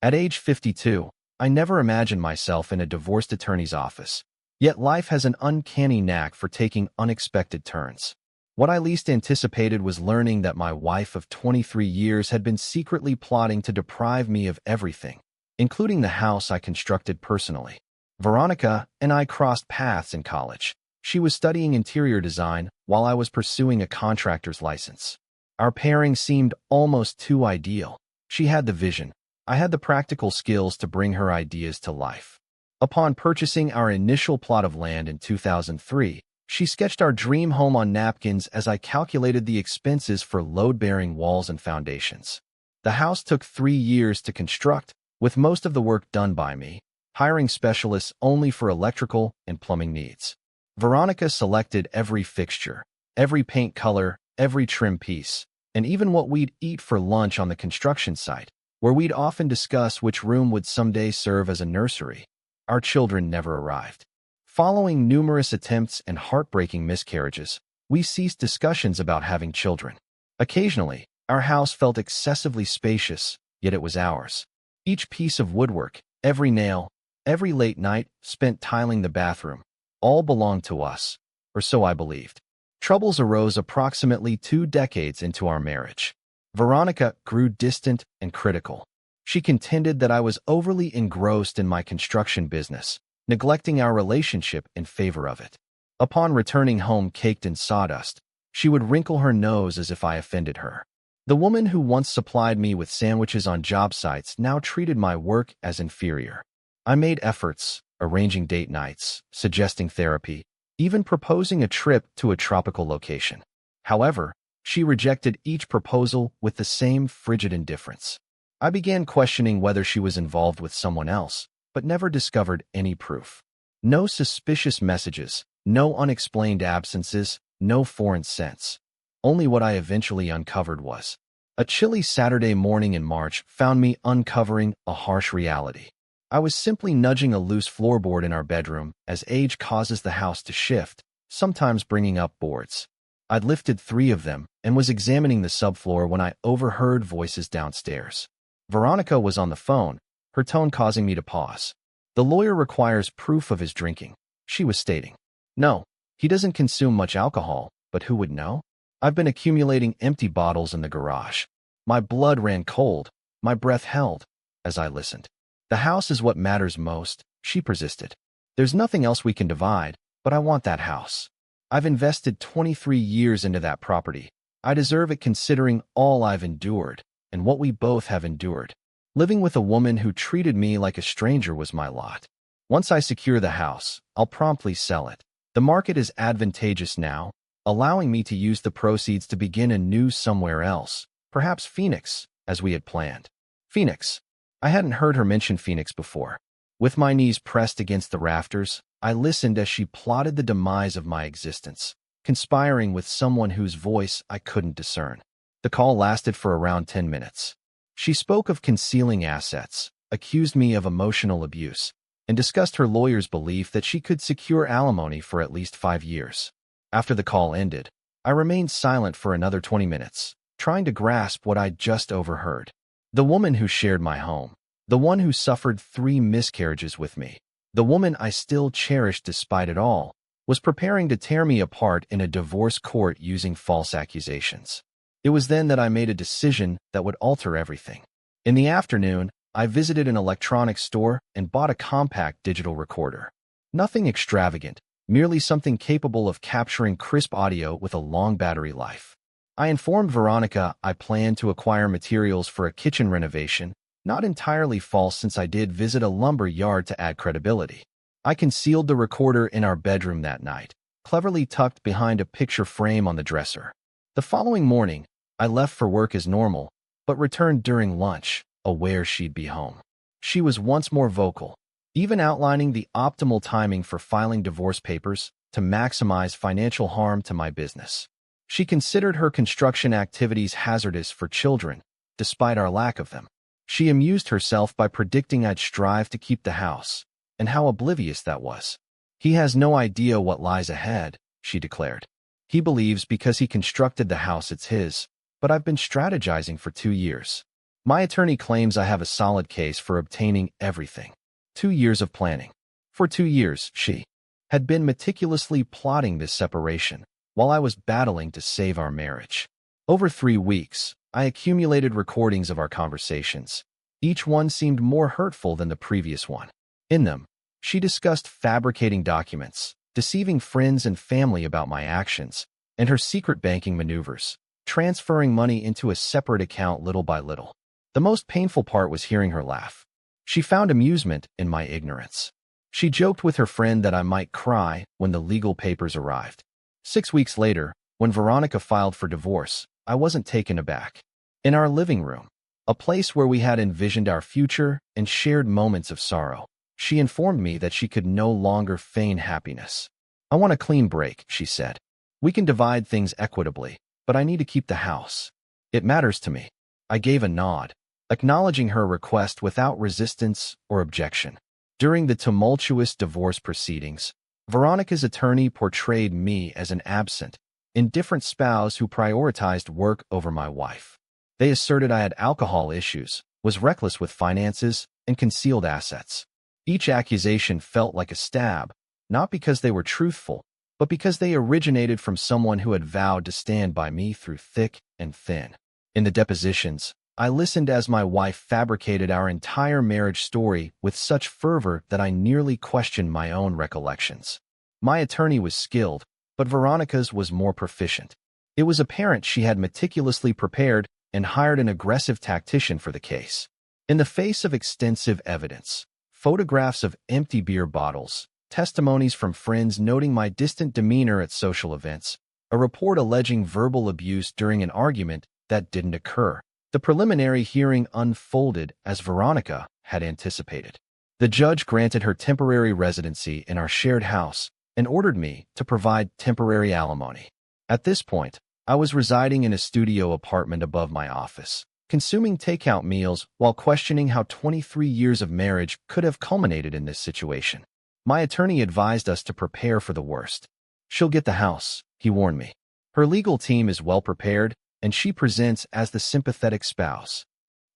At age 52, I never imagined myself in a divorced attorney's office. Yet life has an uncanny knack for taking unexpected turns. What I least anticipated was learning that my wife of 23 years had been secretly plotting to deprive me of everything, including the house I constructed personally. Veronica and I crossed paths in college. She was studying interior design while I was pursuing a contractor's license. Our pairing seemed almost too ideal. She had the vision. I had the practical skills to bring her ideas to life. Upon purchasing our initial plot of land in 2003, she sketched our dream home on napkins as I calculated the expenses for load-bearing walls and foundations. The house took 3 years to construct, with most of the work done by me, hiring specialists only for electrical and plumbing needs. Veronica selected every fixture, every paint color, every trim piece, and even what we'd eat for lunch on the construction site, where we'd often discuss which room would someday serve as a nursery. Our children never arrived. Following numerous attempts and heartbreaking miscarriages, we ceased discussions about having children. Occasionally, our house felt excessively spacious, yet it was ours. Each piece of woodwork, every nail, every late night spent tiling the bathroom, all belonged to us, or so I believed. Troubles arose approximately 2 decades into our marriage. Veronica grew distant and critical. She contended that I was overly engrossed in my construction business, neglecting our relationship in favor of it. Upon returning home caked in sawdust, she would wrinkle her nose as if I offended her. The woman who once supplied me with sandwiches on job sites now treated my work as inferior. I made efforts, arranging date nights, suggesting therapy, even proposing a trip to a tropical location. However, she rejected each proposal with the same frigid indifference. I began questioning whether she was involved with someone else, but never discovered any proof. No suspicious messages, no unexplained absences, no foreign scents. Only what I eventually uncovered was. A chilly Saturday morning in March found me uncovering a harsh reality. I was simply nudging a loose floorboard in our bedroom as age causes the house to shift, sometimes bringing up boards. I'd lifted 3 of them and was examining the subfloor when I overheard voices downstairs. Veronica was on the phone, her tone causing me to pause. "The lawyer requires proof of his drinking," she was stating. "No, he doesn't consume much alcohol, but who would know? I've been accumulating empty bottles in the garage." My blood ran cold, my breath held, as I listened. "The house is what matters most," she persisted. "There's nothing else we can divide, but I want that house. I've invested 23 years into that property. I deserve it considering all I've endured, and what we both have endured. Living with a woman who treated me like a stranger was my lot. Once I secure the house, I'll promptly sell it. The market is advantageous now, allowing me to use the proceeds to begin anew somewhere else, perhaps Phoenix, as we had planned." Phoenix. I hadn't heard her mention Phoenix before. With my knees pressed against the rafters, I listened as she plotted the demise of my existence, conspiring with someone whose voice I couldn't discern. The call lasted for around 10 minutes. She spoke of concealing assets, accused me of emotional abuse, and discussed her lawyer's belief that she could secure alimony for at least 5 years. After the call ended, I remained silent for another 20 minutes, trying to grasp what I'd just overheard. The woman who shared my home, the one who suffered 3 miscarriages with me, the woman I still cherished despite it all, was preparing to tear me apart in a divorce court using false accusations. It was then that I made a decision that would alter everything. In the afternoon, I visited an electronics store and bought a compact digital recorder. Nothing extravagant, merely something capable of capturing crisp audio with a long battery life. I informed Veronica I planned to acquire materials for a kitchen renovation, not entirely false since I did visit a lumber yard to add credibility. I concealed the recorder in our bedroom that night, cleverly tucked behind a picture frame on the dresser. The following morning, I left for work as normal, but returned during lunch, aware she'd be home. She was once more vocal, even outlining the optimal timing for filing divorce papers to maximize financial harm to my business. She considered her construction activities hazardous for children, despite our lack of them. She amused herself by predicting I'd strive to keep the house, and how oblivious that was. "He has no idea what lies ahead," she declared. "He believes because he constructed the house it's his, but I've been strategizing for 2 years." My attorney claims I have a solid case for obtaining everything. 2 years of planning. For 2 years, she had been meticulously plotting this separation, while I was battling to save our marriage. Over 3 weeks, I accumulated recordings of our conversations. Each one seemed more hurtful than the previous one. In them, she discussed fabricating documents, deceiving friends and family about my actions, and her secret banking maneuvers, transferring money into a separate account little by little. The most painful part was hearing her laugh. She found amusement in my ignorance. She joked with her friend that I might cry when the legal papers arrived. 6 weeks later, when Veronica filed for divorce, I wasn't taken aback. In our living room, a place where we had envisioned our future and shared moments of sorrow, she informed me that she could no longer feign happiness. "I want a clean break," she said. "We can divide things equitably, but I need to keep the house. It matters to me." I gave a nod, acknowledging her request without resistance or objection. During the tumultuous divorce proceedings, Veronica's attorney portrayed me as an absent, indifferent spouse who prioritized work over my wife. They asserted I had alcohol issues, was reckless with finances, and concealed assets. Each accusation felt like a stab, not because they were truthful, but because they originated from someone who had vowed to stand by me through thick and thin. In the depositions, I listened as my wife fabricated our entire marriage story with such fervor that I nearly questioned my own recollections. My attorney was skilled, but Veronica's was more proficient. It was apparent she had meticulously prepared and hired an aggressive tactician for the case. In the face of extensive evidence, photographs of empty beer bottles, testimonies from friends noting my distant demeanor at social events, a report alleging verbal abuse during an argument that didn't occur, the preliminary hearing unfolded as Veronica had anticipated. The judge granted her temporary residency in our shared house and ordered me to provide temporary alimony. At this point, I was residing in a studio apartment above my office, consuming takeout meals while questioning how 23 years of marriage could have culminated in this situation. My attorney advised us to prepare for the worst. "She'll get the house," he warned me. "Her legal team is well prepared, and she presents as the sympathetic spouse.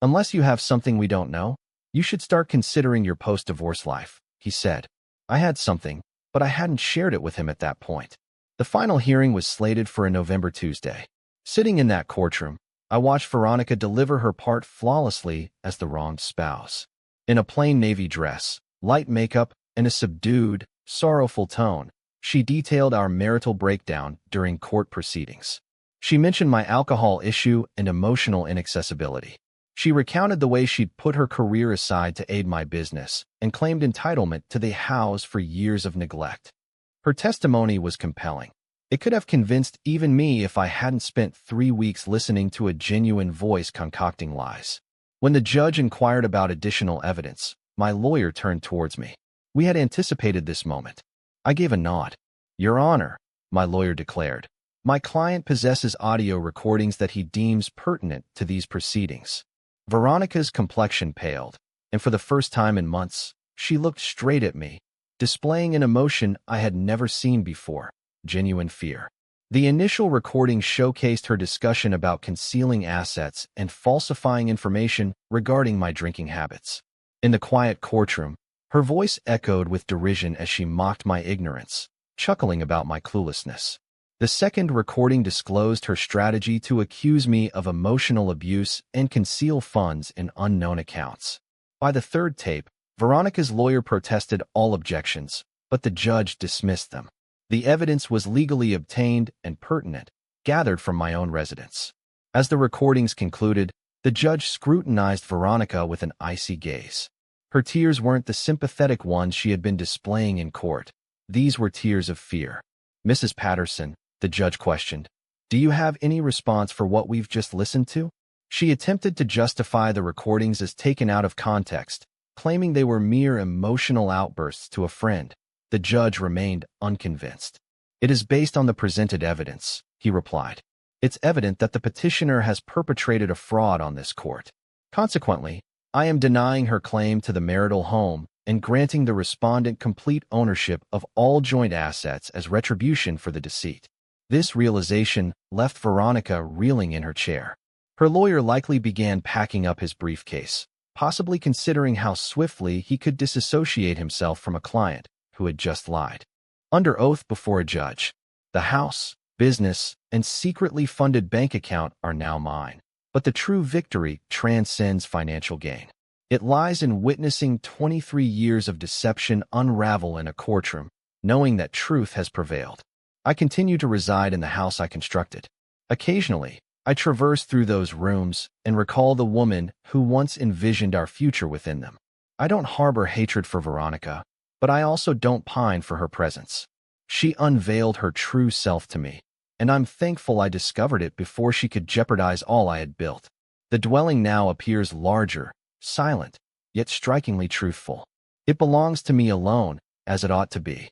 Unless you have something we don't know, you should start considering your post-divorce life," he said. I had something, but I hadn't shared it with him at that point. The final hearing was slated for a November Tuesday. Sitting in that courtroom, I watched Veronica deliver her part flawlessly as the wronged spouse. In a plain navy dress, light makeup, and a subdued, sorrowful tone, she detailed our marital breakdown during court proceedings. She mentioned my alcohol issue and emotional inaccessibility. She recounted the way she'd put her career aside to aid my business and claimed entitlement to the house for years of neglect. Her testimony was compelling. It could have convinced even me if I hadn't spent 3 weeks listening to a genuine voice concocting lies. When the judge inquired about additional evidence, my lawyer turned towards me. We had anticipated this moment. I gave a nod. "Your Honor," my lawyer declared, "my client possesses audio recordings that he deems pertinent to these proceedings." Veronica's complexion paled, and for the first time in months, she looked straight at me, displaying an emotion I had never seen before: genuine fear. The initial recording showcased her discussion about concealing assets and falsifying information regarding my drinking habits. In the quiet courtroom, her voice echoed with derision as she mocked my ignorance, chuckling about my cluelessness. The second recording disclosed her strategy to accuse me of emotional abuse and conceal funds in unknown accounts. By the third tape, Veronica's lawyer protested all objections, but the judge dismissed them. The evidence was legally obtained and pertinent, gathered from my own residence. As the recordings concluded, the judge scrutinized Veronica with an icy gaze. Her tears weren't the sympathetic ones she had been displaying in court. These were tears of fear. "Mrs. Patterson," the judge questioned, "do you have any response for what we've just listened to?" She attempted to justify the recordings as taken out of context, claiming they were mere emotional outbursts to a friend. The judge remained unconvinced. "It is based on the presented evidence," he replied. "It's evident that the petitioner has perpetrated a fraud on this court. Consequently, I am denying her claim to the marital home and granting the respondent complete ownership of all joint assets as retribution for the deceit." This realization left Veronica reeling in her chair. Her lawyer likely began packing up his briefcase, possibly considering how swiftly he could disassociate himself from a client who had just lied. Under oath before a judge, the house, business, and secretly funded bank account are now mine. But the true victory transcends financial gain. It lies in witnessing 23 years of deception unravel in a courtroom, knowing that truth has prevailed. I continue to reside in the house I constructed. Occasionally, I traverse through those rooms and recall the woman who once envisioned our future within them. I don't harbor hatred for Veronica, but I also don't pine for her presence. She unveiled her true self to me, and I'm thankful I discovered it before she could jeopardize all I had built. The dwelling now appears larger, silent, yet strikingly truthful. It belongs to me alone, as it ought to be.